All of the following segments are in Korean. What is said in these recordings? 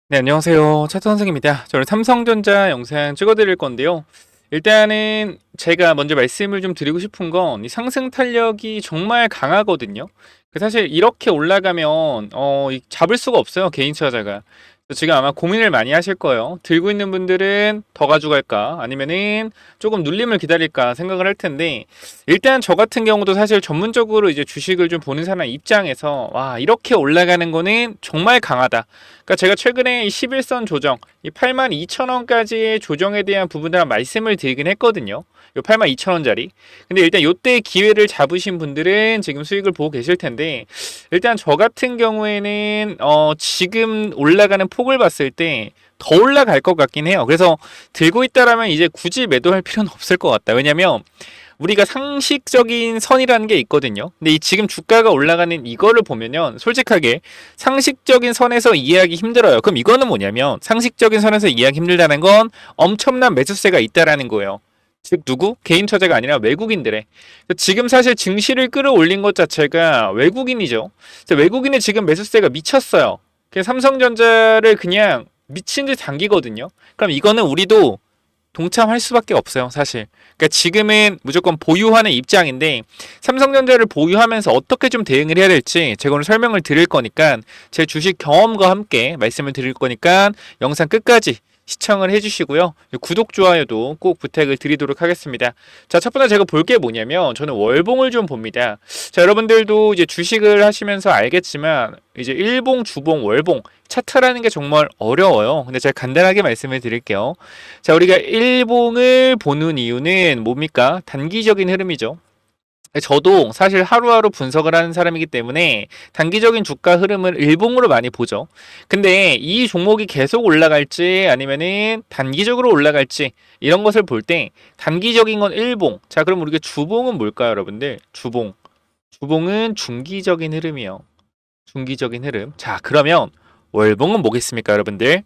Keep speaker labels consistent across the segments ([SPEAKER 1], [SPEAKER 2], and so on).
[SPEAKER 1] 네, 안녕하세요. 차트 선생입니다. 저는 삼성전자 영상 찍어드릴 건데요. 일단은 제가 먼저 말씀을 좀 드리고 싶은 건 이 상승 탄력이 정말 강하거든요. 사실 이렇게 올라가면 잡을 수가 없어요. 개인 투자자가. 그래서 지금 아마 고민을 많이 하실 거예요. 들고 있는 분들은 더 가져갈까 아니면은 조금 눌림을 기다릴까 생각을 할 텐데, 일단 저 같은 경우도 사실 전문적으로 이제 주식을 좀 보는 사람 입장에서 와, 이렇게 올라가는 거는 정말 강하다. 그러니까 제가 최근에 이 11선 조정, 이 82,000원까지의 조정에 대한 부분들 말씀을 드리긴 했거든요. 요 82,000원짜리. 근데 일단 요때 기회를 잡으신 분들은 지금 수익을 보고 계실 텐데, 일단 저 같은 경우에는 지금 올라가는 폭을 봤을 때 더 올라갈 것 같긴 해요. 그래서 들고 있다라면 이제 굳이 매도할 필요는 없을 것 같다. 왜냐면 우리가 상식적인 선이라는 게 있거든요. 근데 이 지금 주가가 올라가는 이거를 보면요, 솔직하게 상식적인 선에서 이해하기 힘들어요. 그럼 이거는 뭐냐면, 상식적인 선에서 이해하기 힘들다는 건 엄청난 매수세가 있다라는 거예요. 즉 누구? 개인 투자가 아니라 외국인들의. 지금 사실 증시를 끌어올린 것 자체가 외국인이죠. 외국인의 지금 매수세가 미쳤어요. 삼성전자를 그냥 미친 듯이 당기거든요. 그럼 이거는 우리도 동참할 수밖에 없어요, 사실. 그러니까 지금은 무조건 보유하는 입장인데, 삼성전자를 보유하면서 어떻게 좀 대응을 해야 될지 제가 오늘 설명을 드릴 거니까, 제 주식 경험과 함께 말씀을 드릴 거니까 영상 끝까지 시청을 해주시고요. 구독, 좋아요도 꼭 부탁을 드리도록 하겠습니다. 자, 첫 번째 제가 볼 게 뭐냐면, 저는 월봉을 좀 봅니다. 자, 여러분들도 이제 주식을 하시면서 알겠지만, 이제 일봉, 주봉, 월봉, 차트라는 게 정말 어려워요. 근데 제가 간단하게 말씀을 드릴게요. 자, 우리가 일봉을 보는 이유는 뭡니까? 단기적인 흐름이죠. 저도 사실 하루하루 분석을 하는 사람이기 때문에 단기적인 주가 흐름을 일봉으로 많이 보죠. 근데 이 종목이 계속 올라갈지 아니면은 단기적으로 올라갈지 이런 것을 볼 때, 단기적인 건 일봉. 자, 그럼 우리가 주봉은 뭘까요, 여러분들? 주봉. 주봉은 중기적인 흐름이요. 중기적인 흐름. 자, 그러면 월봉은 뭐겠습니까, 여러분들?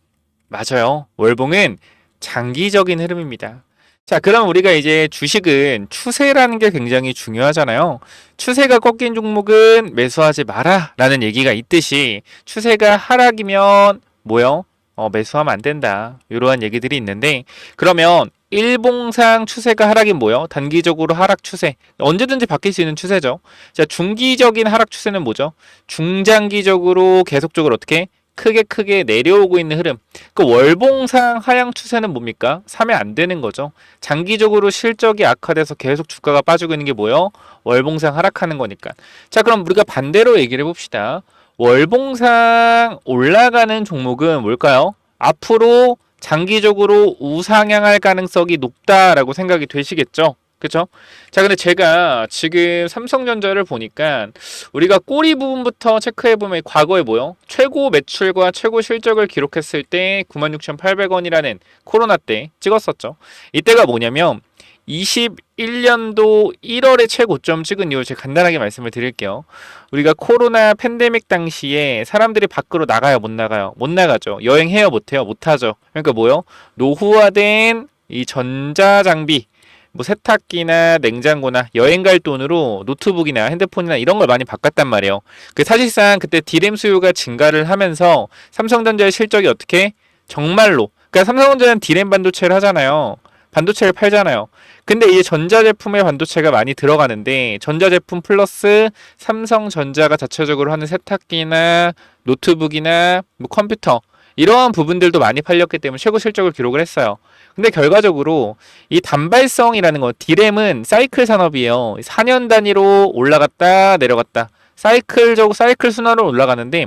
[SPEAKER 1] 맞아요. 월봉은 장기적인 흐름입니다. 자, 그럼 우리가 이제 주식은 추세라는 게 굉장히 중요하잖아요. 추세가 꺾인 종목은 매수하지 마라 라는 얘기가 있듯이, 추세가 하락이면 뭐요? 매수하면 안 된다. 이러한 얘기들이 있는데, 그러면 일봉상 추세가 하락이 뭐요? 단기적으로 하락 추세. 언제든지 바뀔 수 있는 추세죠. 자, 중기적인 하락 추세는 뭐죠? 중장기적으로 계속적으로 어떻게? 크게 내려오고 있는 흐름. 그 월봉상 하향 추세는 뭡니까? 사면 안 되는 거죠. 장기적으로 실적이 악화돼서 계속 주가가 빠지고 있는 게 뭐예요? 월봉상 하락하는 거니까. 자, 그럼 우리가 반대로 얘기를 해봅시다. 월봉상 올라가는 종목은 뭘까요? 앞으로 장기적으로 우상향할 가능성이 높다라고 생각이 되시겠죠? 그쵸? 자, 근데 제가 지금 삼성전자를 보니까 우리가 꼬리 부분부터 체크해보면 과거에 뭐요? 최고 매출과 최고 실적을 기록했을 때 96,800원이라는 코로나 때 찍었었죠. 이때가 뭐냐면 21년도 1월에 최고점 찍은 이유 제가 간단하게 말씀을 드릴게요. 우리가 코로나 팬데믹 당시에 사람들이 밖으로 나가요, 못 나가요? 못 나가죠. 여행해요, 못 해요? 못 하죠. 그러니까 뭐요? 노후화된 이 전자장비, 뭐 세탁기나 냉장고나 여행 갈 돈으로 노트북이나 핸드폰이나 이런 걸 많이 바꿨단 말이에요. 사실상 그때 디램 수요가 증가를 하면서 삼성전자의 실적이 어떻게 정말로, 그러니까 삼성전자는 디램 반도체를 하잖아요. 반도체를 팔잖아요. 근데 이제 전자제품에 반도체가 많이 들어가는데, 전자제품 플러스 삼성전자가 자체적으로 하는 세탁기나 노트북이나 뭐 컴퓨터, 이러한 부분들도 많이 팔렸기 때문에 최고 실적을 기록을 했어요. 근데 결과적으로 이 단발성이라는 거, 디램은 사이클 산업이에요. 4년 단위로 올라갔다 내려갔다. 사이클 순환으로 올라가는데,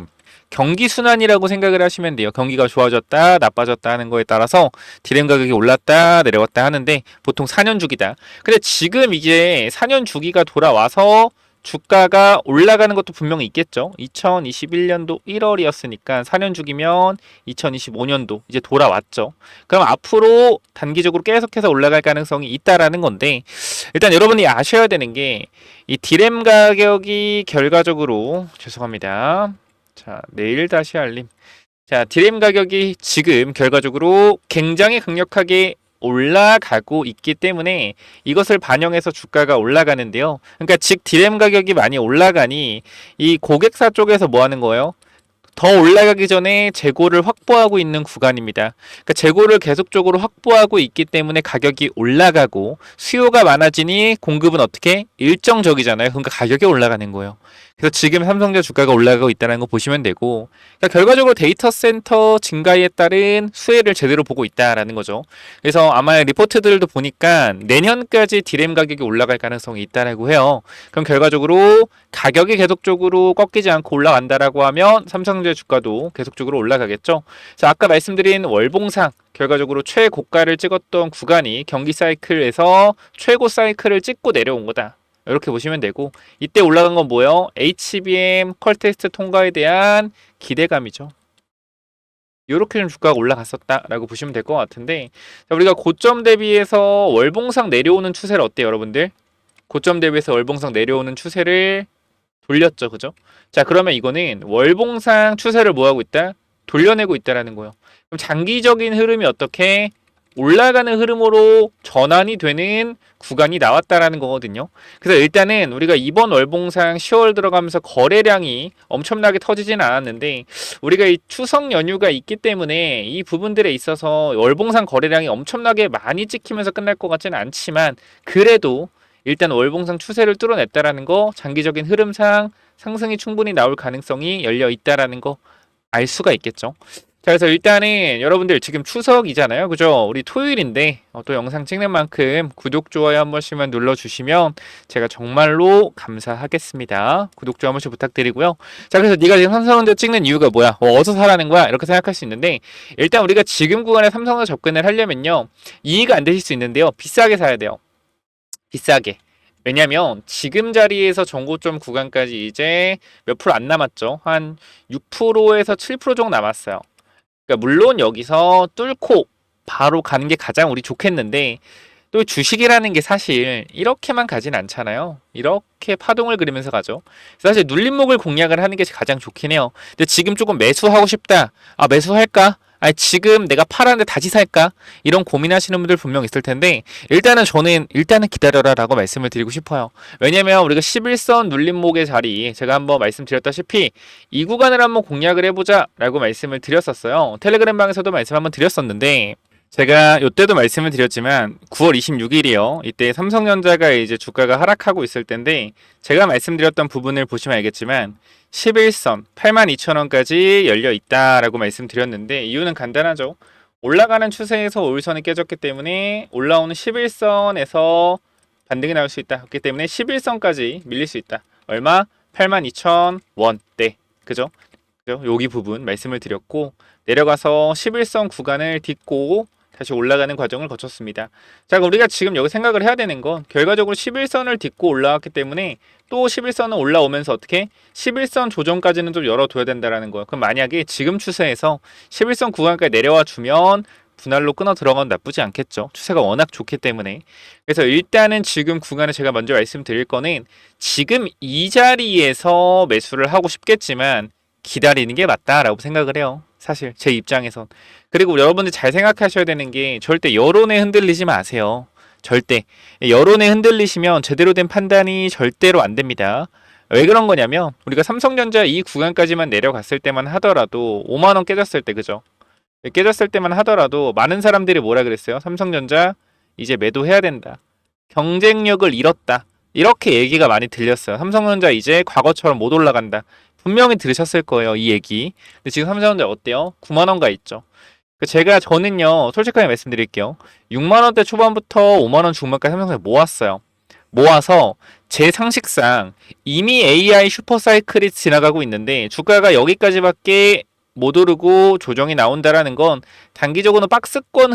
[SPEAKER 1] 경기 순환이라고 생각을 하시면 돼요. 경기가 좋아졌다 나빠졌다 하는 거에 따라서 디램 가격이 올랐다 내려갔다 하는데, 보통 4년 주기다. 근데 지금 이제 4년 주기가 돌아와서 주가가 올라가는 것도 분명히 있겠죠. 2021년도 1월이었으니까 4년 주기면 2025년도 이제 돌아왔죠. 그럼 앞으로 단기적으로 계속해서 올라갈 가능성이 있다라는 건데, 일단 여러분이 아셔야 되는 게, 이 디램 가격이 결과적으로, 죄송합니다. 자, 내일 다시 알림. 자, 디램 가격이 지금 결과적으로 굉장히 강력하게 올라가고 있기 때문에 이것을 반영해서 주가가 올라가는데요. 그러니까 즉 디램 가격이 많이 올라가니 이 고객사 쪽에서 뭐 하는 거예요? 더 올라가기 전에 재고를 확보하고 있는 구간입니다. 그러니까 재고를 계속적으로 확보하고 있기 때문에 가격이 올라가고 수요가 많아지니 공급은 어떻게 일정적이잖아요. 그러니까 가격이 올라가는 거예요. 그래서 지금 삼성전자 주가가 올라가고 있다는 거 보시면 되고, 그러니까 결과적으로 데이터 센터 증가에 따른 수혜를 제대로 보고 있다라는 거죠. 그래서 아마 리포트들도 보니까 내년까지 디램 가격이 올라갈 가능성이 있다라고 해요. 그럼 결과적으로 가격이 계속적으로 꺾이지 않고 올라간다라고 하면 삼성전자 주가도 계속적으로 올라가겠죠. 자, 아까 말씀드린 월봉상 결과적으로 최고가를 찍었던 구간이 경기 사이클에서 최고 사이클을 찍고 내려온 거다. 이렇게 보시면 되고, 이때 올라간 건 뭐예요? HBM 퀄 테스트 통과에 대한 기대감이죠. 이렇게 좀 주가가 올라갔었다라고 보시면 될 것 같은데, 자, 우리가 고점 대비해서 월봉상 내려오는 추세를 어때요, 여러분들? 고점 대비해서 월봉상 내려오는 추세를 돌렸죠, 그죠? 자, 그러면 이거는 월봉상 추세를 뭐하고 있다? 돌려내고 있다라는 거예요. 그럼 장기적인 흐름이 어떻게 올라가는 흐름으로 전환이 되는 구간이 나왔다라는 거거든요. 그래서 일단은 우리가 이번 월봉상 10월 들어가면서 거래량이 엄청나게 터지진 않았는데, 우리가 이 추석 연휴가 있기 때문에 이 부분들에 있어서 월봉상 거래량이 엄청나게 많이 찍히면서 끝날 것 같지는 않지만, 그래도 일단 월봉상 추세를 뚫어냈다라는 거, 장기적인 흐름상 상승이 충분히 나올 가능성이 열려 있다라는 거 알 수가 있겠죠. 자, 그래서 일단은 여러분들 지금 추석이잖아요, 그죠? 우리 토요일인데 또 영상 찍는 만큼 구독, 좋아요 한 번씩만 눌러주시면 제가 정말로 감사하겠습니다. 구독, 좋아요 한 번씩 부탁드리고요. 자, 그래서 네가 지금 삼성전자 찍는 이유가 뭐야? 어디서 사라는 거야? 이렇게 생각할 수 있는데, 일단 우리가 지금 구간에 삼성전자 접근을 하려면요, 이해가 안 되실 수 있는데요, 비싸게 사야 돼요. 비싸게. 왜냐면 지금 자리에서 전고점 구간까지 이제 몇 프로 안 남았죠. 한 6%에서 7% 정도 남았어요. 그러니까 물론 여기서 뚫고 바로 가는 게 가장 우리 좋겠는데, 또 주식이라는 게 사실 이렇게만 가진 않잖아요. 이렇게 파동을 그리면서 가죠. 사실 눌림목을 공략을 하는 게 가장 좋긴 해요. 근데 지금 조금 매수하고 싶다. 아, 매수할까? 아니, 지금 내가 팔았는데 다시 살까? 이런 고민하시는 분들 분명 있을 텐데, 저는 일단은 기다려라 라고 말씀을 드리고 싶어요. 왜냐면 우리가 11선 눌림목의 자리, 제가 한번 말씀드렸다시피 이 구간을 한번 공략을 해보자 라고 말씀을 드렸었어요. 텔레그램 방에서도 말씀 한번 드렸었는데, 제가 이때도 말씀을 드렸지만 9월 26일이요. 이때 삼성전자가 이제 주가가 하락하고 있을 텐데, 제가 말씀드렸던 부분을 보시면 알겠지만 11선 82,000원까지 열려 있다라고 말씀드렸는데, 이유는 간단하죠. 올라가는 추세에서 5일선이 깨졌기 때문에 올라오는 11선에서 반등이 나올 수 있다. 그렇기 때문에 11선까지 밀릴 수 있다. 얼마? 82,000원대. 그죠? 여기 부분 말씀을 드렸고, 내려가서 11선 구간을 딛고 다시 올라가는 과정을 거쳤습니다. 자, 우리가 지금 여기 생각을 해야 되는 건, 결과적으로 11선을 딛고 올라왔기 때문에 또 11선은 올라오면서 어떻게 11선 조정까지는 좀 열어둬야 된다는 거예요. 그럼 만약에 지금 추세에서 11선 구간까지 내려와 주면 분할로 끊어 들어가면 나쁘지 않겠죠. 추세가 워낙 좋기 때문에. 그래서 일단은 지금 구간에 제가 먼저 말씀드릴 거는, 지금 이 자리에서 매수를 하고 싶겠지만 기다리는 게 맞다라고 생각을 해요. 사실 제 입장에선. 그리고 여러분들 잘 생각하셔야 되는 게, 절대 여론에 흔들리지 마세요. 절대. 여론에 흔들리시면 제대로 된 판단이 절대로 안 됩니다. 왜 그런 거냐면, 우리가 삼성전자 이 구간까지만 내려갔을 때만 하더라도 5만 원 깨졌을 때, 그죠? 깨졌을 때만 하더라도 많은 사람들이 뭐라 그랬어요? 삼성전자 이제 매도해야 된다. 경쟁력을 잃었다. 이렇게 얘기가 많이 들렸어요. 삼성전자 이제 과거처럼 못 올라간다. 분명히 들으셨을 거예요, 이 얘기. 근데 지금 삼성전자 어때요? 9만 원가 있죠. 저는요, 솔직하게 말씀드릴게요. 6만 원대 초반부터 5만 원 중반까지 삼성전자 모았어요. 모아서 제 상식상 이미 AI 슈퍼사이클이 지나가고 있는데, 주가가 여기까지밖에 못 오르고 조정이 나온다라는 건 단기적으로는 박스권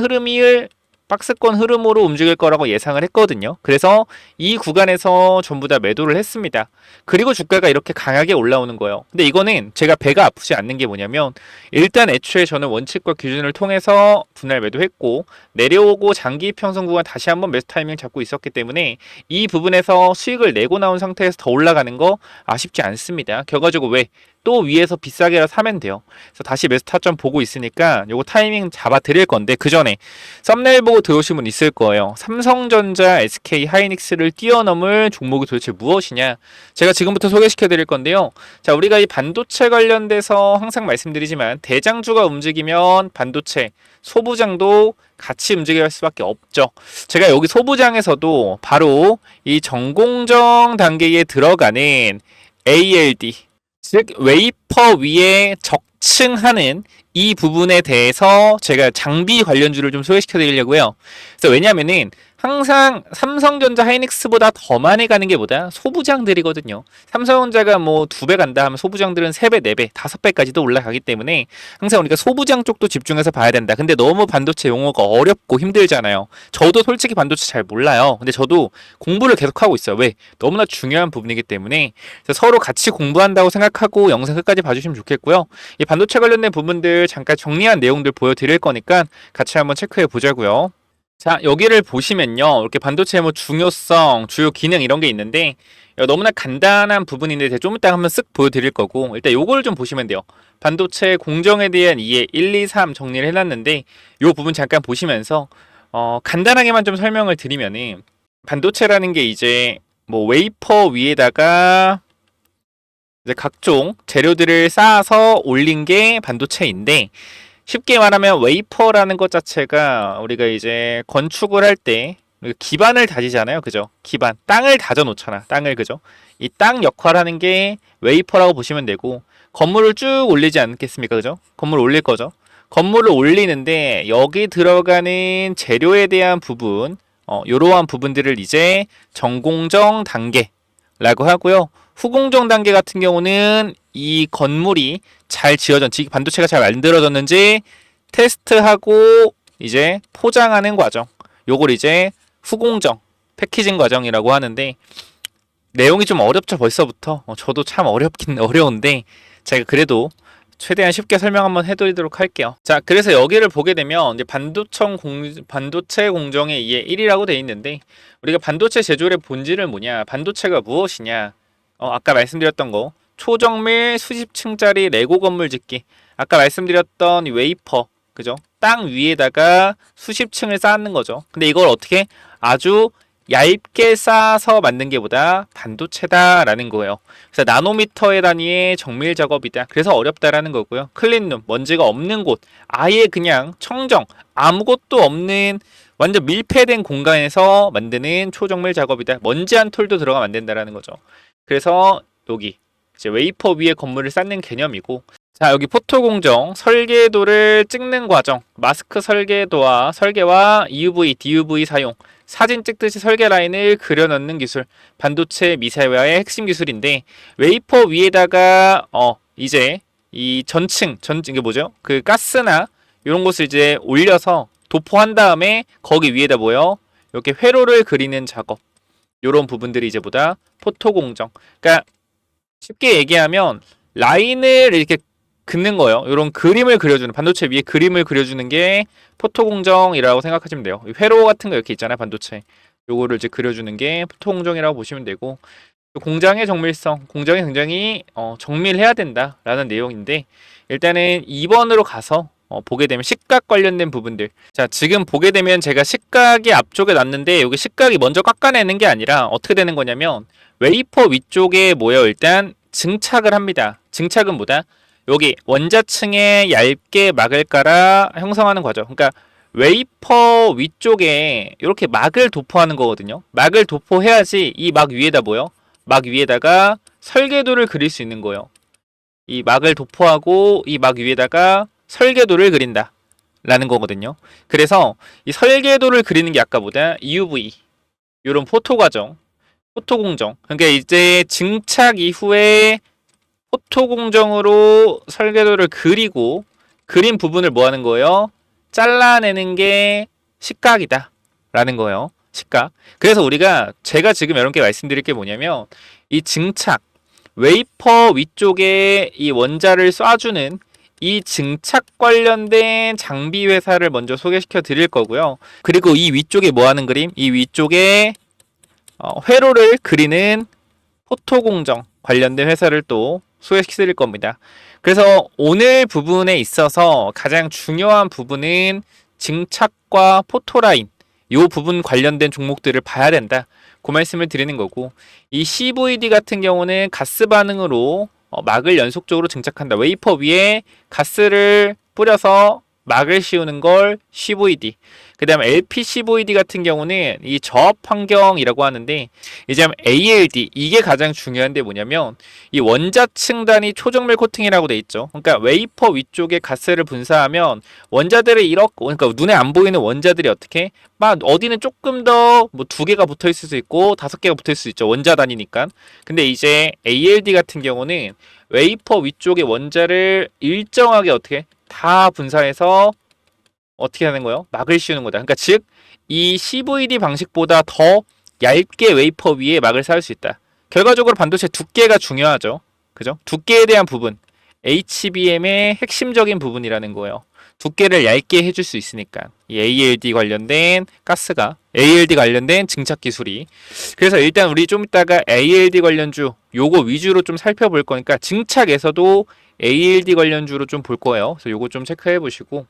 [SPEAKER 1] 흐름으로 움직일 거라고 예상을 했거든요. 그래서 이 구간에서 전부 다 매도를 했습니다. 그리고 주가가 이렇게 강하게 올라오는 거예요. 근데 이거는 제가 배가 아프지 않는 게 뭐냐면, 일단 애초에 저는 원칙과 기준을 통해서 분할 매도했고, 내려오고 장기 평선 구간 다시 한번 매수 타이밍 잡고 있었기 때문에 이 부분에서 수익을 내고 나온 상태에서 더 올라가는 거 아쉽지 않습니다. 결과적으로 왜? 또 위에서 비싸게라도 사면 돼요. 그래서 다시 매수 타점 보고 있으니까 요거 타이밍 잡아 드릴 건데, 그 전에 썸네일 보고 들어오신 분 있을 거예요. 삼성전자, SK 하이닉스를 뛰어넘을 종목이 도대체 무엇이냐, 제가 지금부터 소개시켜 드릴 건데요. 자, 우리가 이 반도체 관련돼서 항상 말씀드리지만 대장주가 움직이면 반도체 소부장도 같이 움직일 수밖에 없죠. 제가 여기 소부장에서도 바로 이 전공정 단계에 들어가는 ALD, 즉 웨이퍼 위에 적층하는 이 부분에 대해서 제가 장비 관련주를 좀 소개시켜 드리려고요. 그래서 왜냐면은 항상 삼성전자 하이닉스보다 더 많이 가는 게 뭐다? 소부장들이거든요. 삼성전자가 뭐 2배 간다 하면 소부장들은 3배, 4배, 5배까지도 올라가기 때문에 항상 우리가 소부장 쪽도 집중해서 봐야 된다. 근데 너무 반도체 용어가 어렵고 힘들잖아요. 저도 솔직히 반도체 잘 몰라요. 근데 저도 공부를 계속하고 있어요. 왜? 너무나 중요한 부분이기 때문에. 그래서 서로 같이 공부한다고 생각하고 영상 끝까지 봐주시면 좋겠고요. 이 반도체 관련된 부분들 잠깐 정리한 내용들 보여드릴 거니까 같이 한번 체크해 보자고요. 자, 여기를 보시면요, 이렇게 반도체 뭐 중요성, 주요 기능 이런 게 있는데 너무나 간단한 부분인데 좀 이따 한번 쓱 보여드릴 거고, 일단 요거를 좀 보시면 돼요. 반도체 공정에 대한 이해 1, 2, 3 정리를 해놨는데 요 부분 잠깐 보시면서 간단하게만 좀 설명을 드리면은, 반도체라는 게 이제 뭐 웨이퍼 위에다가 이제 각종 재료들을 쌓아서 올린 게 반도체인데, 쉽게 말하면 웨이퍼라는 것 자체가 우리가 이제 건축을 할 때 기반을 다지잖아요. 그죠? 기반. 땅을 다져 놓잖아. 땅을. 그죠? 이 땅 역할하는 게 웨이퍼라고 보시면 되고, 건물을 쭉 올리지 않겠습니까? 그죠? 건물 올릴 거죠. 건물을 올리는데 여기 들어가는 재료에 대한 부분, 이러한 부분들을 이제 전공정 단계라고 하고요. 후공정 단계 같은 경우는 이 건물이 잘 지어졌는지, 반도체가 잘 만들어졌는지 테스트하고 이제 포장하는 과정, 요걸 이제 후공정 패키징 과정이라고 하는데, 내용이 좀 어렵죠. 벌써부터. 저도 참 어렵긴 어려운데 제가 그래도 최대한 쉽게 설명 한번 해드리도록 할게요. 자, 그래서 여기를 보게 되면 이제 반도체 공정의 이해 1이라고 돼 있는데, 우리가 반도체 제조의 본질은 뭐냐, 반도체가 무엇이냐, 아까 말씀드렸던 거 초정밀 수십층짜리 레고 건물 짓기, 아까 말씀드렸던 이 웨이퍼, 그죠? 땅 위에다가 수십층을 쌓는 거죠. 근데 이걸 어떻게 아주 얇게 쌓아서 만든 게 보다 반도체다라는 거예요. 그래서 나노미터의 단위의 정밀 작업이다. 그래서 어렵다라는 거고요. 클린룸, 먼지가 없는 곳, 아예 그냥 청정, 아무것도 없는 완전 밀폐된 공간에서 만드는 초정밀 작업이다. 먼지 한 톨도 들어가면 안 된다라는 거죠. 그래서 여기 이제 웨이퍼 위에 건물을 쌓는 개념이고, 자, 여기 포토 공정, 설계도를 찍는 과정, 마스크 설계와 EUV, DUV 사용, 사진 찍듯이 설계 라인을 그려넣는 기술, 반도체 미세화의 핵심 기술인데, 웨이퍼 위에다가 이제 이 이게 뭐죠? 그 가스나 이런 것을 이제 올려서 도포한 다음에 거기 위에다 뭐요? 이렇게 회로를 그리는 작업, 요런 부분들이 이제 보다 포토 공정. 그러니까 쉽게 얘기하면 라인을 이렇게 긋는 거예요. 이런 그림을 그려주는, 반도체 위에 그림을 그려주는 게 포토 공정이라고 생각하시면 돼요. 회로 같은 거 이렇게 있잖아요. 반도체 요거를 이제 그려주는 게 포토 공정이라고 보시면 되고, 공장의 정밀성, 공장이 굉장히 정밀해야 된다라는 내용인데, 일단은 2번으로 가서 보게 되면 식각 관련된 부분들. 자, 지금 보게 되면 제가 식각이 앞쪽에 놨는데, 여기 식각이 먼저 깎아내는 게 아니라 어떻게 되는 거냐면, 웨이퍼 위쪽에 뭐예요? 일단 증착을 합니다. 증착은 뭐다? 여기 원자층에 얇게 막을 깔아 형성하는 과정. 그러니까 웨이퍼 위쪽에 이렇게 막을 도포하는 거거든요. 막을 도포해야지 이 막 위에다 뭐요? 막 위에다가 설계도를 그릴 수 있는 거예요. 이 막을 도포하고 이 막 위에다가 설계도를 그린다 라는 거거든요. 그래서 이 설계도를 그리는 게 아까보다 EUV, 이런 포토 과정, 포토 공정. 그러니까 이제 증착 이후에 포토 공정으로 설계도를 그리고, 그린 부분을 뭐 하는 거예요? 잘라내는 게 식각이다 라는 거예요. 식각. 그래서 제가 지금 여러분께 말씀드릴 게 뭐냐면, 이 증착, 웨이퍼 위쪽에 이 원자를 쏴주는 이 증착 관련된 장비 회사를 먼저 소개시켜 드릴 거고요. 그리고 이 위쪽에 뭐 하는 그림? 이 위쪽에 회로를 그리는 포토 공정 관련된 회사를 또 소개시켜드릴 겁니다. 그래서 오늘 부분에 있어서 가장 중요한 부분은 증착과 포토라인 요 부분 관련된 종목들을 봐야 된다. 그 말씀을 드리는 거고, 이 CVD 같은 경우는 가스 반응으로 막을 연속적으로 증착한다. 웨이퍼 위에 가스를 뿌려서 막을 씌우는 걸 CVD. 그 다음 LPCVD 같은 경우는 이 저압 환경이라고 하는데, 이제 ALD 이게 가장 중요한데 뭐냐면 이 원자층단위 초정밀 코팅이라고 돼 있죠. 그러니까 웨이퍼 위쪽에 가스를 분사하면 원자들이 이렇게, 그러니까 눈에 안 보이는 원자들이 어떻게 막 어디는 조금 더 뭐 2개가 붙어 있을 수 있고 5개가 붙어 있을 수 있죠. 원자 단위니까. 근데 이제 ALD 같은 경우는 웨이퍼 위쪽의 원자를 일정하게 어떻게 다 분사해서 어떻게 하는 거예요? 막을 씌우는 거다. 그러니까 즉 이 CVD 방식보다 더 얇게 웨이퍼 위에 막을 쌓을 수 있다. 결과적으로 반도체 두께가 중요하죠. 그죠? 두께에 대한 부분, HBM의 핵심적인 부분이라는 거예요. 두께를 얇게 해줄 수 있으니까 이 ALD 관련된 가스가 ALD 관련된 증착 기술이. 그래서 일단 우리 좀 이따가 ALD 관련주 요거 위주로 좀 살펴볼 거니까 증착에서도 ALD 관련주로 좀 볼 거예요. 그래서 요거 좀 체크해 보시고,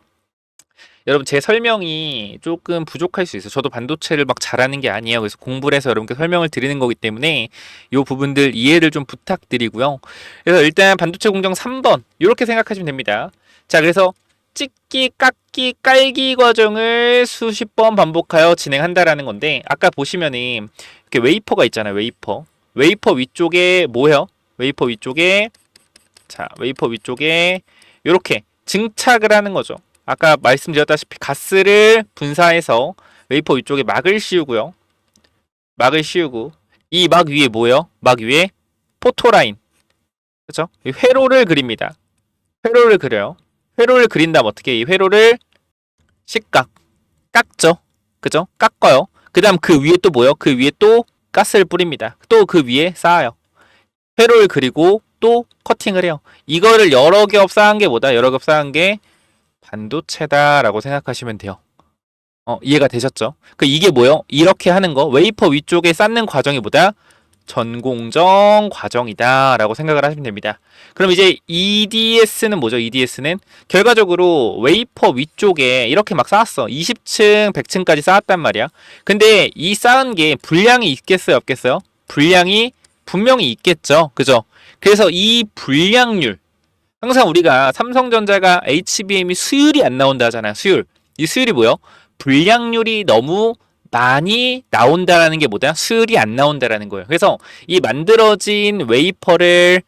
[SPEAKER 1] 여러분 제 설명이 조금 부족할 수 있어요. 저도 반도체를 막 잘하는 게 아니에요. 그래서 공부를 해서 여러분께 설명을 드리는 거기 때문에 이 부분들 이해를 좀 부탁드리고요. 그래서 일단 반도체 공정 3번 이렇게 생각하시면 됩니다. 자, 그래서 찍기, 깎기, 깔기 과정을 수십 번 반복하여 진행한다라는 건데, 아까 보시면은 이렇게 웨이퍼가 있잖아요. 웨이퍼 위쪽에 뭐예요? 웨이퍼 위쪽에, 자, 웨이퍼 위쪽에 이렇게 증착을 하는 거죠. 아까 말씀드렸다시피 가스를 분사해서 웨이퍼 위쪽에 막을 씌우고요. 막을 씌우고 이 막 위에 뭐예요? 막 위에 포토라인. 그죠? 회로를 그립니다. 회로를 그려요. 회로를 그린 다음 어떻게 이 회로를 식각 깎죠. 그죠? 깎아요. 그 다음 그 위에 또 뭐예요? 그 위에 또 가스를 뿌립니다. 또 그 위에 쌓아요. 회로를 그리고 또 커팅을 해요. 이거를 여러 겹 쌓은 게 뭐다? 여러 겹 쌓은 게 반도체다라고 생각하시면 돼요. 이해가 되셨죠? 이게 뭐요? 이렇게 하는 거, 웨이퍼 위쪽에 쌓는 과정이 뭐다? 전공정 과정이다라고 생각을 하시면 됩니다. 그럼 이제 EDS는 뭐죠? EDS는 결과적으로 웨이퍼 위쪽에 이렇게 막 쌓았어. 20층, 100층까지 쌓았단 말이야. 근데 이 쌓은 게 분량이 있겠어요? 없겠어요? 분량이 분명히 있겠죠? 그죠? 그래서 이 분량률, 항상 우리가 삼성전자가 HBM이 수율이 안 나온다 하잖아요. 수율. 이 수율이 뭐요? 분량률이 너무 많이 나온다라는 게 뭐다? 수율이 안 나온다라는 거예요. 그래서 이 만들어진 웨이퍼를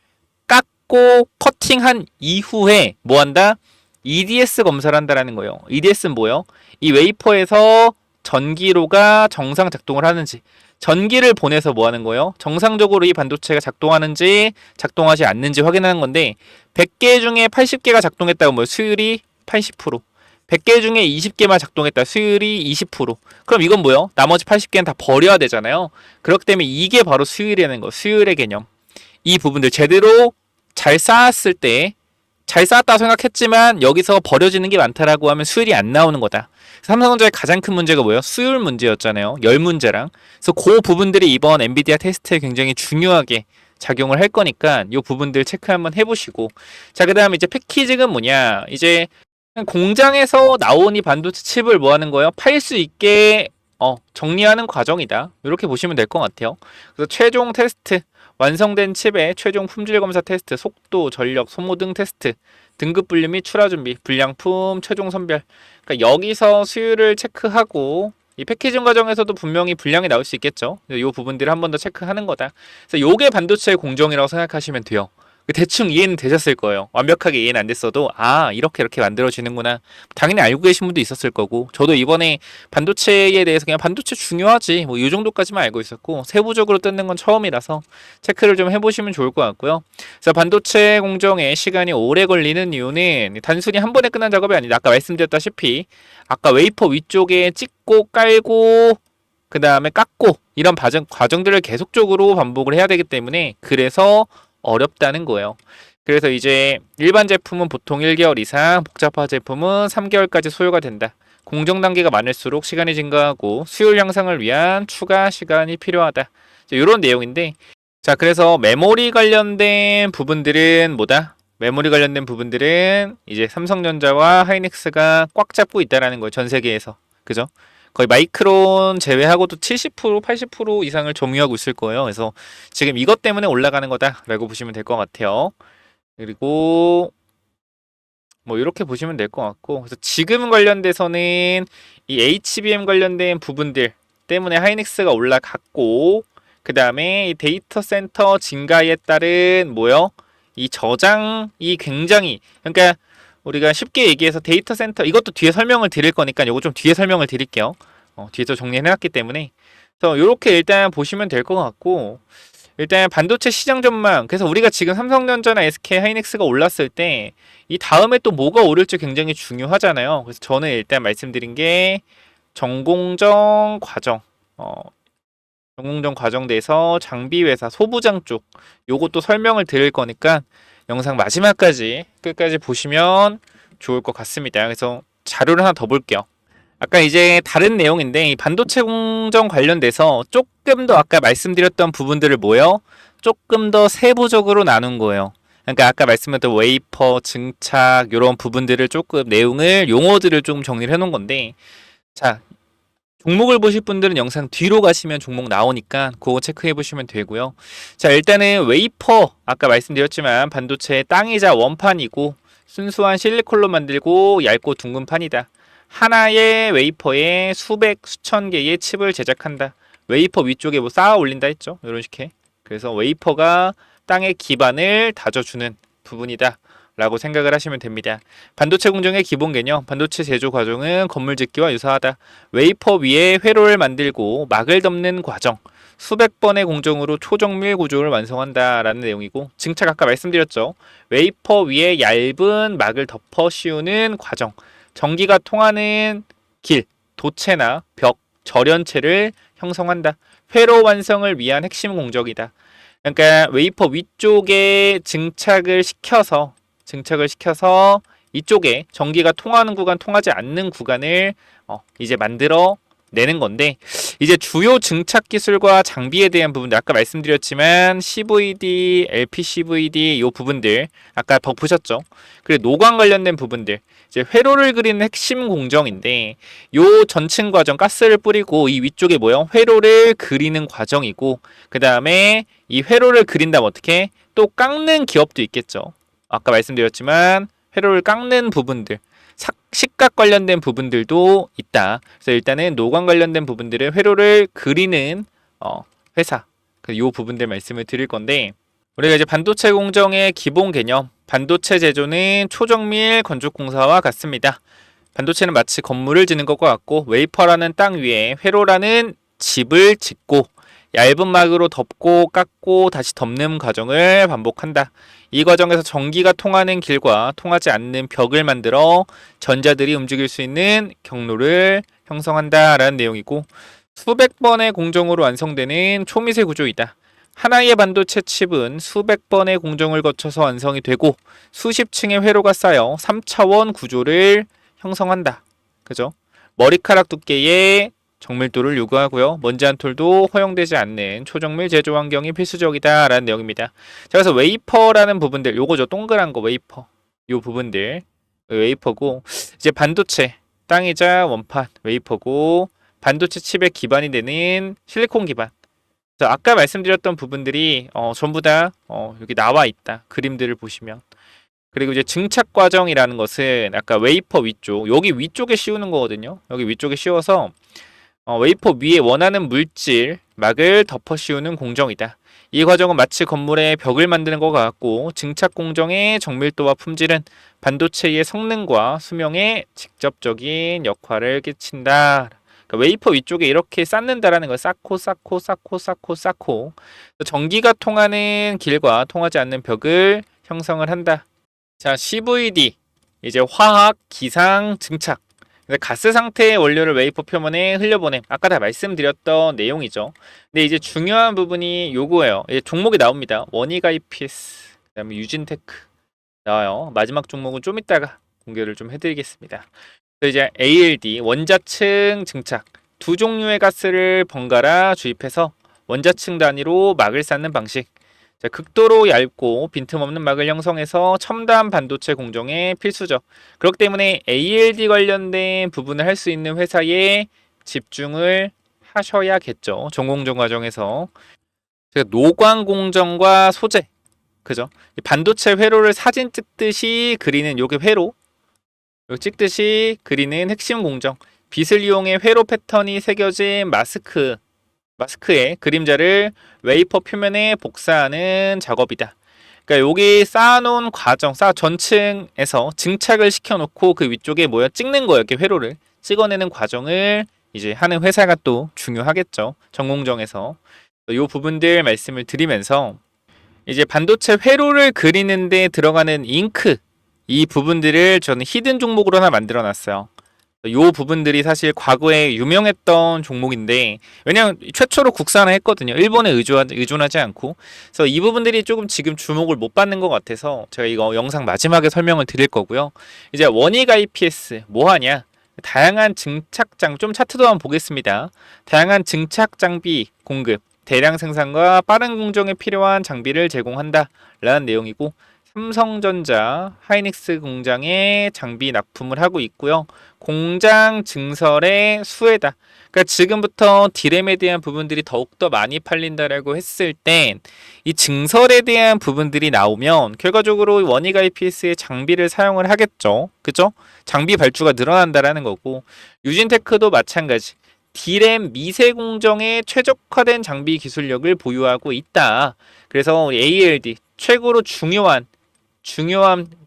[SPEAKER 1] 깎고 커팅한 이후에 뭐 한다? EDS 검사를 한다라는 거예요. EDS는 뭐예요? 이 웨이퍼에서 전기로가 정상 작동을 하는지, 전기를 보내서 뭐 하는 거예요? 정상적으로 이 반도체가 작동하는지 작동하지 않는지 확인하는 건데, 100개 중에 80개가 작동했다고 뭐 수율이 80%, 100개 중에 20개만 작동했다 수율이 20%. 그럼 이건 뭐예요? 나머지 80개는 다 버려야 되잖아요. 그렇기 때문에 이게 바로 수율이라는 거, 수율의 개념. 이 부분들 제대로 잘 쌓았을 때, 잘 쌓았다고 생각했지만 여기서 버려지는 게 많다라고 하면 수율이 안 나오는 거다. 삼성전자의 가장 큰 문제가 뭐예요? 수율 문제였잖아요. 열 문제랑. 그래서 그 부분들이 이번 엔비디아 테스트에 굉장히 중요하게 작용을 할 거니까 이 부분들 체크 한번 해보시고, 자, 그 다음에 이제 패키징은 뭐냐, 이제 공장에서 나온 이 반도체 칩을 뭐 하는 거예요? 팔 수 있게 정리하는 과정이다. 이렇게 보시면 될 것 같아요. 그래서 최종 테스트, 완성된 칩의 최종 품질 검사 테스트, 속도, 전력, 소모 등 테스트, 등급 분류 및 출하 준비, 불량품 최종 선별. 그러니까 여기서 수율을 체크하고, 이 패키징 과정에서도 분명히 불량이 나올 수 있겠죠. 이 부분들을 한 번 더 체크하는 거다. 그래서 요게 반도체의 공정이라고 생각하시면 돼요. 대충 이해는 되셨을 거예요. 완벽하게 이해는 안 됐어도 이렇게 만들어지는구나. 당연히 알고 계신 분도 있었을 거고, 저도 이번에 반도체에 대해서 그냥 반도체 중요하지 뭐 이 정도까지만 알고 있었고, 세부적으로 뜯는 건 처음이라서 체크를 좀 해보시면 좋을 것 같고요. 그래서 반도체 공정에 시간이 오래 걸리는 이유는 단순히 한 번에 끝난 작업이 아니다. 아까 말씀드렸다시피 아까 웨이퍼 위쪽에 찍고 깔고 그 다음에 깎고 이런 과정들을 계속적으로 반복을 해야 되기 때문에 그래서 어렵다는 거예요. 그래서 이제 일반 제품은 보통 1개월 이상, 복잡화 제품은 3개월까지 소요가 된다. 공정 단계가 많을수록 시간이 증가하고 수율 향상을 위한 추가 시간이 필요하다. 이런 내용인데, 자, 그래서 메모리 관련된 부분들은 뭐다? 메모리 관련된 부분들은 이제 삼성전자와 하이닉스가 꽉 잡고 있다라는 거예요. 전 세계에서. 그죠? 거의 마이크론 제외하고도 70%, 80% 이상을 점유하고 있을 거예요. 그래서 지금 이것 때문에 올라가는 거다라고 보시면 될 것 같아요. 그리고 뭐 이렇게 보시면 될 것 같고, 그래서 지금 관련돼서는 이 HBM 관련된 부분들 때문에 하이닉스가 올라갔고, 그 다음에 이 데이터 센터 증가에 따른 뭐요? 이 저장이 굉장히, 그러니까 우리가 쉽게 얘기해서 데이터 센터, 이것도 뒤에 설명을 드릴 거니까 요거 좀 뒤에 설명을 드릴게요. 뒤에서 정리해놨기 때문에. 그래서 이렇게 일단 보시면 될 것 같고, 일단 반도체 시장 전망. 그래서 우리가 지금 삼성전자나 SK 하이닉스가 올랐을 때 이 다음에 또 뭐가 오를지 굉장히 중요하잖아요. 그래서 저는 일단 말씀드린 게 전공정 과정. 전공정 과정대에서 장비 회사 소부장 쪽 요것도 설명을 드릴 거니까 영상 마지막까지 끝까지 보시면 좋을 것 같습니다. 그래서 자료를 하나 더 볼게요. 아까 이제 다른 내용인데 이 반도체 공정 관련돼서 조금 더 아까 말씀드렸던 부분들을 뭐요? 조금 더 세부적으로 나눈 거예요. 그러니까 아까 말씀드렸던 웨이퍼, 증착 이런 부분들을 조금 내용을 용어들을 좀 정리를 해놓은 건데, 자, 종목을 보실 분들은 영상 뒤로 가시면 종목 나오니까 그거 체크해 보시면 되고요. 자, 일단은 웨이퍼 아까 말씀드렸지만 반도체의 땅이자 원판이고 순수한 실리콘로 만들고 얇고 둥근 판이다. 하나의 웨이퍼에 수백, 수천 개의 칩을 제작한다. 웨이퍼 위쪽에 뭐 쌓아 올린다 했죠. 이런 식의. 그래서 웨이퍼가 땅의 기반을 다져주는 부분이다 라고 생각을 하시면 됩니다. 반도체 공정의 기본 개념, 반도체 제조 과정은 건물 짓기와 유사하다. 웨이퍼 위에 회로를 만들고 막을 덮는 과정, 수백 번의 공정으로 초정밀 구조를 완성한다 라는 내용이고, 증착 아까 말씀드렸죠. 웨이퍼 위에 얇은 막을 덮어 씌우는 과정, 전기가 통하는 길, 도체나 벽, 절연체를 형성한다. 회로 완성을 위한 핵심 공정이다. 그러니까 웨이퍼 위쪽에 증착을 시켜서 이쪽에 전기가 통하는 구간, 통하지 않는 구간을 이제 만들어 내는 건데, 이제 주요 증착 기술과 장비에 대한 부분들 아까 말씀드렸지만 CVD, LPCVD 이 부분들 아까 보셨죠? 그리고 노광 관련된 부분들, 이제 회로를 그리는 핵심 공정인데 요 전층 과정 가스를 뿌리고 이 위쪽에 뭐요? 회로를 그리는 과정이고, 그 다음에 이 회로를 그린다면 어떻게? 또 깎는 기업도 있겠죠. 아까 말씀드렸지만 회로를 깎는 부분들, 식각 관련된 부분들도 있다. 그래서 일단은 노광 관련된 부분들은 회로를 그리는 회사, 이 부분들 말씀을 드릴 건데, 우리가 이제 반도체 공정의 기본 개념, 반도체 제조는 초정밀 건축 공사와 같습니다. 반도체는 마치 건물을 짓는 것과 같고, 웨이퍼라는 땅 위에 회로라는 집을 짓고 얇은 막으로 덮고 깎고 다시 덮는 과정을 반복한다. 이 과정에서 전기가 통하는 길과 통하지 않는 벽을 만들어 전자들이 움직일 수 있는 경로를 형성한다라는 내용이고, 수백 번의 공정으로 완성되는 초미세 구조이다. 하나의 반도체 칩은 수백 번의 공정을 거쳐서 완성이 되고 수십 층의 회로가 쌓여 3차원 구조를 형성한다. 그죠? 머리카락 두께의 정밀도를 요구하고요. 먼지 한 톨도 허용되지 않는 초정밀 제조 환경이 필수적이다 라는 내용입니다. 자, 그래서 웨이퍼라는 부분들, 요거죠. 동그란 거 웨이퍼. 요 부분들 웨이퍼고, 이제 반도체 땅이자 원판 웨이퍼고, 반도체 칩의 기반이 되는 실리콘 기반. 그래서 아까 말씀드렸던 부분들이 전부 다 여기 나와 있다. 그림들을 보시면. 그리고 이제 증착 과정이라는 것은 아까 웨이퍼 위쪽, 여기 위쪽에 씌우는 거거든요. 여기 위쪽에 씌워서 웨이퍼 위에 원하는 물질, 막을 덮어 씌우는 공정이다. 이 과정은 마치 건물의 벽을 만드는 것과 같고, 증착 공정의 정밀도와 품질은 반도체의 성능과 수명에 직접적인 역할을 끼친다. 그러니까 웨이퍼 위쪽에 이렇게 쌓는다라는 걸 쌓고 전기가 통하는 길과 통하지 않는 벽을 형성을 한다. 자, CVD 이제 화학, 기상, 증착. 가스 상태의 원료를 웨이퍼 표면에 흘려보냄. 아까 다 말씀드렸던 내용이죠. 근데 이제 중요한 부분이 요거예요. 이제 종목이 나옵니다. 원익 IPS, 그다음에 유진테크 나와요. 마지막 종목은 좀 이따가 공개를 좀 해드리겠습니다. 그래서 이제 ALD 원자층 증착, 두 종류의 가스를 번갈아 주입해서 원자층 단위로 막을 쌓는 방식. 자, 극도로 얇고 빈틈없는 막을 형성해서 첨단 반도체 공정에 필수죠. 그렇기 때문에 ALD 관련된 부분을 할 수 있는 회사에 집중을 하셔야겠죠. 전공정 과정에서. 제가 노광 공정과 소재, 그죠? 이 반도체 회로를 사진 찍듯이 그리는 요게 회로, 요 찍듯이 그리는 핵심 공정. 빛을 이용해 회로 패턴이 새겨진 마스크의 그림자를 웨이퍼 표면에 복사하는 작업이다. 그러니까 여기 쌓아놓은 과정, 전층에서 증착을 시켜놓고 그 위쪽에 뭐야 찍는 거예요. 이렇게 회로를 찍어내는 과정을 이제 하는 회사가 또 중요하겠죠. 전공정에서 이 부분들 말씀을 드리면서 이제 반도체 회로를 그리는데 들어가는 잉크 이 부분들을 저는 히든 종목으로 하나 만들어 놨어요. 이 부분들이 사실 과거에 유명했던 종목인데 왜냐면 최초로 국산화 했거든요. 일본에 의존하지 않고. 그래서 이 부분들이 조금 지금 주목을 못 받는 것 같아서 제가 이거 영상 마지막에 설명을 드릴 거고요. 이제 원익 IPS 뭐 하냐? 다양한 증착장 좀 차트도 한번 보겠습니다. 다양한 증착 장비 공급, 대량 생산과 빠른 공정에 필요한 장비를 제공한다 라는 내용이고 삼성전자 하이닉스 공장에 장비 납품을 하고 있고요. 공장 증설의 수혜다. 그러니까 지금부터 디램에 대한 부분들이 더욱더 많이 팔린다라고 했을 땐 이 증설에 대한 부분들이 나오면 결과적으로 원익 IPS의 장비를 사용을 하겠죠. 그죠? 장비 발주가 늘어난다라는 거고 유진테크도 마찬가지. 디램 미세 공정에 최적화된 장비 기술력을 보유하고 있다. 그래서 ALD 최고로 중요한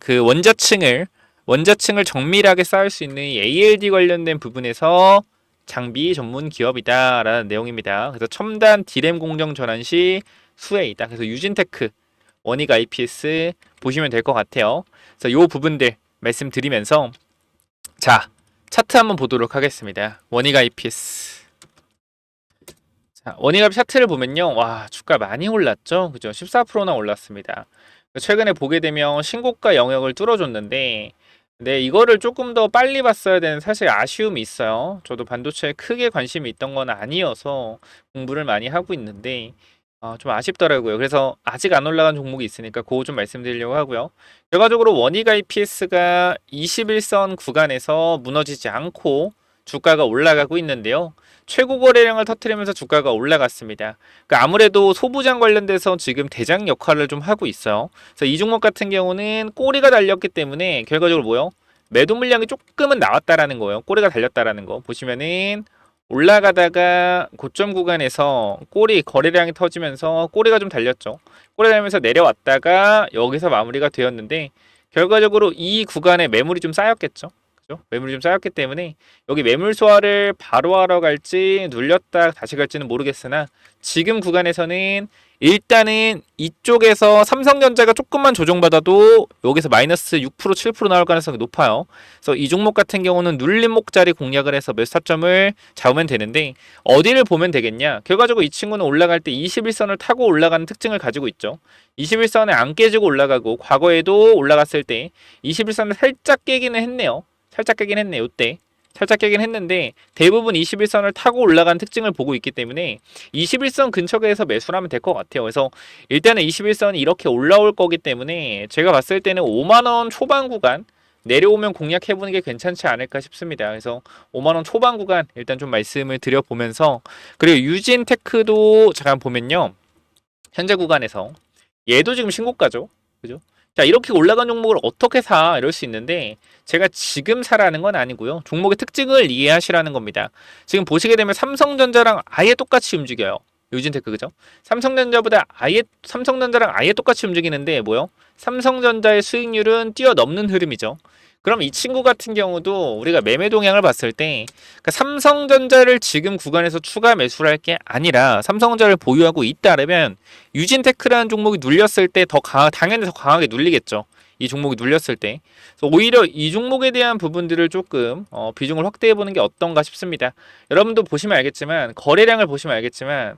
[SPEAKER 1] 그 원자층을 정밀하게 쌓을 수 있는 이 ALD 관련된 부분에서 장비 전문 기업이다라는 내용입니다. 그래서 첨단 디램 공정 전환 시 수혜이다. 그래서 유진테크, 원익 IPS 보시면 될 것 같아요. 그래서 이 부분들 말씀드리면서 자 차트 한번 보도록 하겠습니다. 원익 IPS. 자, 원익 IPS 차트를 보면요, 와 주가 많이 올랐죠, 그죠? 14%나 올랐습니다. 최근에 보게 되면 신고가 영역을 뚫어줬는데 네, 이거를 조금 더 빨리 봤어야 되는 사실 아쉬움이 있어요. 저도 반도체에 크게 관심이 있던 건 아니어서 공부를 많이 하고 있는데 좀 아쉽더라고요. 그래서 아직 안 올라간 종목이 있으니까 그거 좀 말씀드리려고 하고요. 결과적으로 원익 IPS가 21선 구간에서 무너지지 않고 주가가 올라가고 있는데요. 최고 거래량을 터뜨리면서 주가가 올라갔습니다. 그러니까 아무래도 소부장 관련돼서 지금 대장 역할을 좀 하고 있어요. 그래서 이 종목 같은 경우는 꼬리가 달렸기 때문에 결과적으로 뭐요? 매도 물량이 조금은 나왔다라는 거예요. 꼬리가 달렸다라는 거 보시면은 올라가다가 고점 구간에서 거래량이 터지면서 꼬리가 좀 달렸죠. 꼬리 달면서 내려왔다가 여기서 마무리가 되었는데 결과적으로 이 구간에 매물이 좀 쌓였겠죠. 그죠? 매물이 좀 쌓였기 때문에 여기 매물 소화를 바로 하러 갈지 눌렸다 다시 갈지는 모르겠으나 지금 구간에서는 일단은 이쪽에서 삼성전자가 조금만 조정받아도 여기서 마이너스 6% 7% 나올 가능성이 높아요. 그래서 이 종목 같은 경우는 눌림목자리 공략을 해서 몇 타점을 잡으면 되는데 어디를 보면 되겠냐? 결과적으로 이 친구는 올라갈 때 21선을 타고 올라가는 특징을 가지고 있죠. 21선에 안 깨지고 올라가고 과거에도 올라갔을 때 21선을 살짝 깨기는 했네요. 살짝 깨긴 했네. 요때 살짝 깨긴 했는데 대부분 21선을 타고 올라간 특징을 보고 있기 때문에 21선 근처에서 매수를 하면 될 것 같아요. 그래서 일단은 21선이 이렇게 올라올 거기 때문에 제가 봤을 때는 5만원 초반 구간 내려오면 공략해보는 게 괜찮지 않을까 싶습니다. 그래서 5만원 초반 구간 일단 좀 말씀을 드려보면서 그리고 유진테크도 잠깐 보면요. 현재 구간에서 얘도 지금 신고가죠. 그죠? 자, 이렇게 올라간 종목을 어떻게 사? 이럴 수 있는데 제가 지금 사라는 건 아니고요. 종목의 특징을 이해하시라는 겁니다. 지금 보시게 되면 삼성전자랑 아예 똑같이 움직여요. 유진테크 그죠? 삼성전자랑 아예 똑같이 움직이는데 뭐요? 삼성전자의 수익률은 뛰어넘는 흐름이죠. 그럼 이 친구 같은 경우도 우리가 매매 동향을 봤을 때 그러니까 삼성전자를 지금 구간에서 추가 매수를 할 게 아니라 삼성전자를 보유하고 있다면 유진테크라는 종목이 눌렸을 때 당연히 더 강하게 눌리겠죠. 이 종목이 눌렸을 때. 그래서 오히려 이 종목에 대한 부분들을 조금 비중을 확대해 보는 게 어떤가 싶습니다. 여러분도 보시면 알겠지만 거래량을 보시면 알겠지만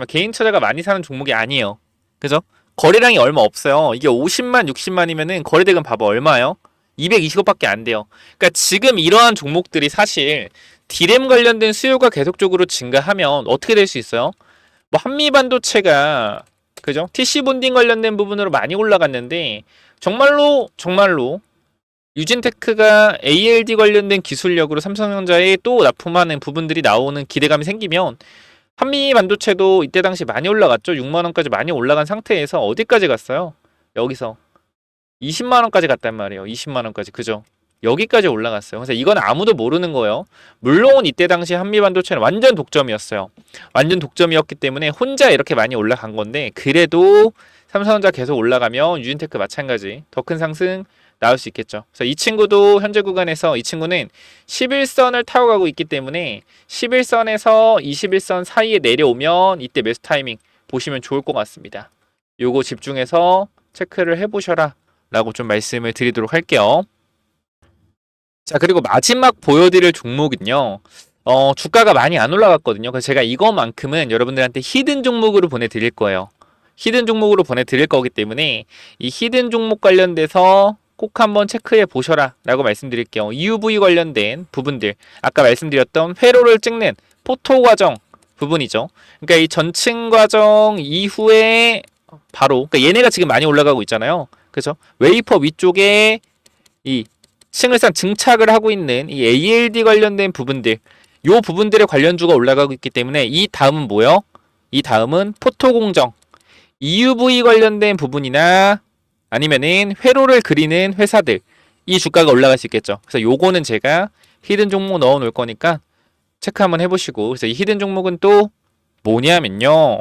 [SPEAKER 1] 개인 투자가 많이 사는 종목이 아니에요. 그죠? 거래량이 얼마 없어요. 이게 50만, 60만이면은 거래대금 봐봐 얼마예요? 220억밖에 안 돼요. 그러니까 지금 이러한 종목들이 사실 디램 관련된 수요가 계속적으로 증가하면 어떻게 될 수 있어요? 뭐 한미 반도체가 그죠? TC 본딩 관련된 부분으로 많이 올라갔는데 정말로 유진테크가 ALD 관련된 기술력으로 삼성전자에 또 납품하는 부분들이 나오는 기대감이 생기면 한미 반도체도 이때 당시 많이 올라갔죠. 6만 원까지 많이 올라간 상태에서 어디까지 갔어요? 여기서 20만 원까지 갔단 말이에요. 20만 원까지. 그죠? 여기까지 올라갔어요. 그래서 이건 아무도 모르는 거예요. 물론 이때 당시 한미 반도체는 완전 독점이었어요. 완전 독점이었기 때문에 혼자 이렇게 많이 올라간 건데 그래도 삼성전자 계속 올라가면 유진테크 마찬가지 더 큰 상승 나올 수 있겠죠. 그래서 이 친구도 현재 구간에서 이 친구는 11선을 타고 가고 있기 때문에 11선에서 21선 사이에 내려오면 이때 매수 타이밍 보시면 좋을 것 같습니다. 요거 집중해서 체크를 해보셔라 라고 좀 말씀을 드리도록 할게요. 자, 그리고 마지막 보여드릴 종목은요. 주가가 많이 안 올라갔거든요. 그래서 제가 이거만큼은 여러분들한테 히든 종목으로 보내드릴 거예요. 히든 종목으로 보내드릴 거기 때문에 이 히든 종목 관련돼서 꼭 한번 체크해 보셔라 라고 말씀드릴게요. EUV 관련된 부분들, 아까 말씀드렸던 회로를 찍는 포토 과정 부분이죠. 그러니까 이 전층 과정 이후에 바로, 그러니까 얘네가 지금 많이 올라가고 있잖아요. 그죠? 웨이퍼 위쪽에 이 싱글산 증착을 하고 있는 이 ALD 관련된 부분들, 요 부분들의 관련주가 올라가고 있기 때문에 이 다음은 뭐요? 이 다음은 포토 공정, EUV 관련된 부분이나 아니면은 회로를 그리는 회사들, 이 주가가 올라갈 수 있겠죠. 그래서 요거는 제가 히든 종목 넣어 놓을 거니까 체크 한번 해보시고. 그래서 이 히든 종목은 또 뭐냐면요.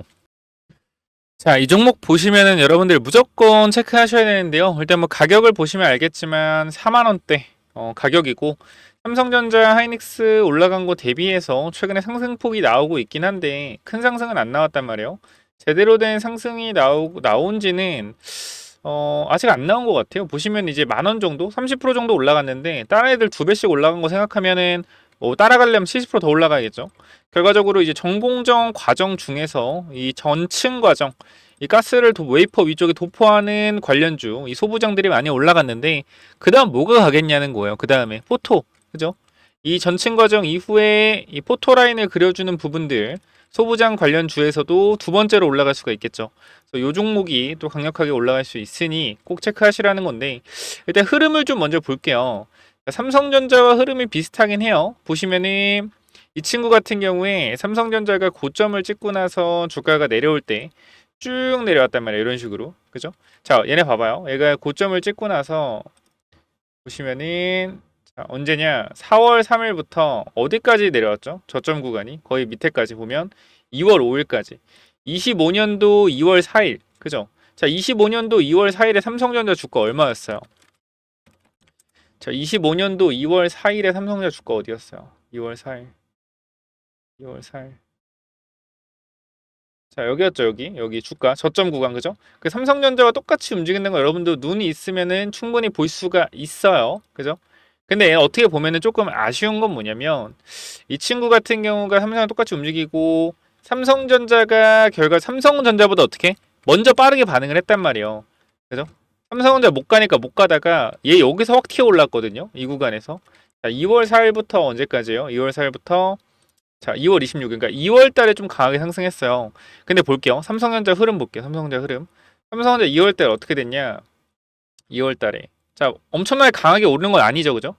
[SPEAKER 1] 자, 이 종목 보시면은 여러분들 무조건 체크하셔야 되는데요. 일단 뭐 가격을 보시면 알겠지만 4만 원대 가격이고, 삼성전자 하이닉스 올라간 거 대비해서 최근에 상승폭이 나오고 있긴 한데 큰 상승은 안 나왔단 말이에요. 제대로 된 상승이 나온 지는 아직 안 나온 것 같아요. 보시면 이제 만 원 정도, 30% 정도 올라갔는데 다른 애들 두 배씩 올라간 거 생각하면은 뭐 따라가려면 70%더 올라가야겠죠. 결과적으로 이제 정공정 과정 중에서 이 전층 과정, 이 가스를 웨이퍼 위쪽에 도포하는 관련주, 이 소부장들이 많이 올라갔는데 그 다음 뭐가 가겠냐는 거예요. 그 다음에 포토, 그죠? 이 전층 과정 이후에 이 포토 라인을 그려주는 부분들, 소부장 관련주에서도 두 번째로 올라갈 수가 있겠죠. 그래서 이 종목이 또 강력하게 올라갈 수 있으니 꼭 체크하시라는 건데, 일단 흐름을 좀 먼저 볼게요. 삼성전자와 흐름이 비슷하긴 해요. 보시면은 이 친구 같은 경우에 삼성전자가 고점을 찍고 나서 주가가 내려올 때 쭉 내려왔단 말이에요. 이런 식으로. 그죠? 자, 얘네 봐봐요. 얘가 고점을 찍고 나서 보시면은 자, 언제냐? 4월 3일부터 어디까지 내려왔죠? 저점 구간이 거의 밑에까지 보면 2월 5일까지. 25년도 2월 4일. 그죠? 자, 25년도 2월 4일에 삼성전자 주가 얼마였어요? 자, 25년도 2월 4일에 삼성전자 주가 어디였어요? 2월 4일. 2월 4일. 자, 여기였죠, 여기 주가 저점 구간. 그죠? 그 삼성전자와 똑같이 움직이는 거 여러분도 눈이 있으면은 충분히 볼 수가 있어요. 그죠? 근데 어떻게 보면은 조금 아쉬운 건 뭐냐면 이 친구 같은 경우가 삼성과 똑같이 움직이고 삼성전자가 결과 삼성전자보다 어떻게 먼저 빠르게 반응을 했단 말이에요. 그죠? 삼성전자 못 가니까 못 가다가 얘 여기서 확 튀어 올랐거든요. 이 구간에서. 자, 2월 4일부터 언제까지요? 2월 4일부터 자, 2월 26일, 그러니까 2월 달에 좀 강하게 상승했어요. 근데 볼게요. 삼성전자 흐름 볼게요. 삼성전자 흐름. 삼성전자 2월 달에 어떻게 됐냐? 2월 달에. 자, 엄청나게 강하게 오르는 건 아니죠. 그죠?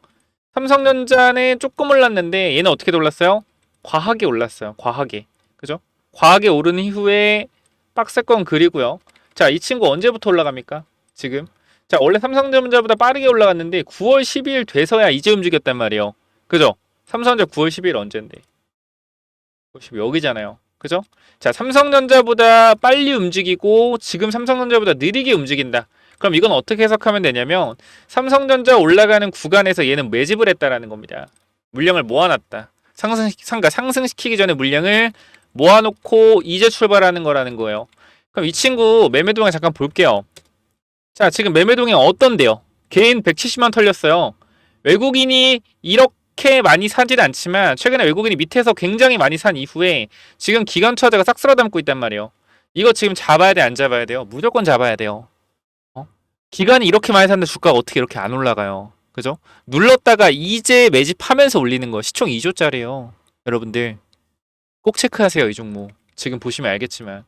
[SPEAKER 1] 삼성전자는 조금 올랐는데 얘는 어떻게 올랐어요? 과하게 올랐어요. 과하게. 그죠? 과하게 오른 이후에 박스권 그리고요. 자, 이 친구 언제부터 올라갑니까? 지금. 자, 원래 삼성전자보다 빠르게 올라갔는데 9월 12일 돼서야 이제 움직였단 말이에요. 그죠? 삼성전자 9월 12일 언젠데? 여기잖아요. 그죠? 자, 삼성전자보다 빨리 움직이고 지금 삼성전자보다 느리게 움직인다. 그럼 이건 어떻게 해석하면 되냐면 삼성전자 올라가는 구간에서 얘는 매집을 했다라는 겁니다. 물량을 모아놨다. 상승시키기 전에 물량을 모아놓고 이제 출발하는 거라는 거예요. 그럼 이 친구 매매동향 잠깐 볼게요. 자, 지금 매매동향 어떤데요? 개인 170만 털렸어요. 외국인이 이렇게 많이 사진 않지만 최근에 외국인이 밑에서 굉장히 많이 산 이후에 지금 기관 투자자가 싹 쓸어담고 있단 말이에요. 이거 지금 잡아야 돼, 안 잡아야 돼요? 무조건 잡아야 돼요. 기간이 이렇게 많이 샀는데 주가가 어떻게 이렇게 안 올라가요? 그죠? 눌렀다가 이제 매집하면서 올리는 거 시총 2조짜리예요. 여러분들 꼭 체크하세요, 이 종목. 지금 보시면 알겠지만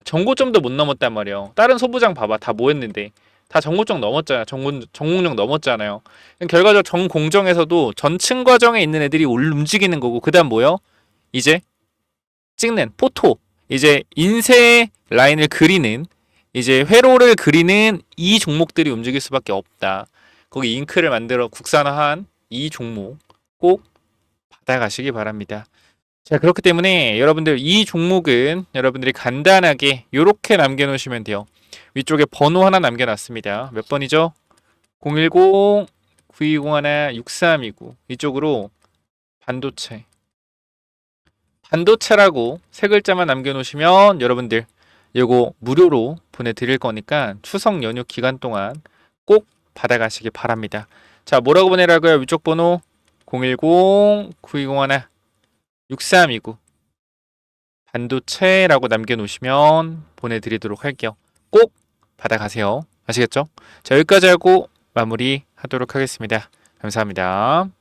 [SPEAKER 1] 정고점도 못 넘었단 말이에요. 다른 소부장 봐봐. 다 뭐 했는데 다 전고점 넘었잖아요. 전공정 넘었잖아요. 결과적으로 전공정에서도 전층 과정에 있는 애들이 움직이는 거고, 그 다음 뭐요? 이제 찍는 포토, 이제 인쇄 라인을 그리는, 이제 회로를 그리는 이 종목들이 움직일 수밖에 없다. 거기 잉크를 만들어 국산화한 이 종목 꼭 받아가시기 바랍니다. 자, 그렇기 때문에 여러분들 이 종목은 여러분들이 간단하게 이렇게 남겨놓으시면 돼요. 위쪽에 번호 하나 남겨놨습니다. 몇 번이죠? 010-9201-6329. 이쪽으로 반도체라고 세 글자만 남겨놓으시면 여러분들 이거 무료로 보내드릴 거니까 추석 연휴 기간 동안 꼭 받아가시기 바랍니다. 자, 뭐라고 보내라고요? 위쪽 번호 010-9201-6329 반도체라고 남겨놓으시면 보내드리도록 할게요. 꼭 받아가세요. 아시겠죠? 자, 여기까지 하고 마무리 하도록 하겠습니다. 감사합니다.